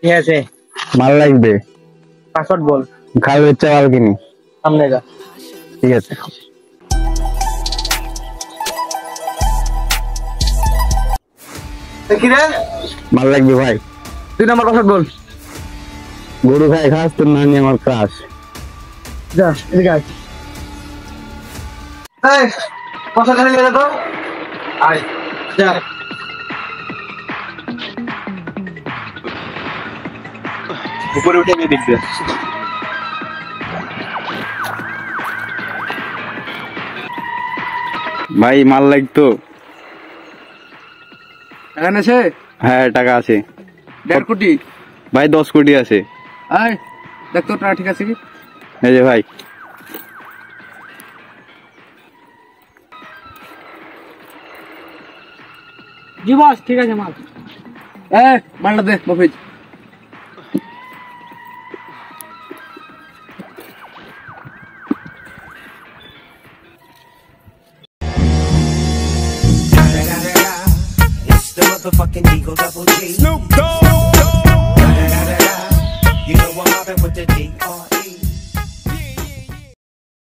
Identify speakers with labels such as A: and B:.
A: ঠিক আছে,
B: মাল লাগবে।
A: পাসওয়ার্ড বল।
B: খালি হচ্ছে মাল কিনি।
A: সামনে যা।
B: ঠিক আছে।
A: কি রে?
B: মাল লাগবে ভাই।
A: 2 নম্বর পাসওয়ার্ড বল।
B: গরু খাই খাস তোর নানি আমার ক্রাশ।
A: যা, এদিকে আয়। এই, পাসওয়ার্ড নিয়ে যা তো। আয়, যা। উপরে উঠে নিয়ে দেখবে।
B: ভাই মাল লাগতো।
A: এখানে আছে?
B: হ্যাঁ টাকা আছে।
A: 1.5 কোটি।
B: ভাই 10 কোটি আছে।
A: আয়, দেখ তো টাকা ঠিক আছে কি?
B: এই যে ভাই।
A: জি বস, ঠিক আছে মাল। মালটা দে Mofiz.
C: It's the motherfucking Eagle Double G. Snoop Dogg.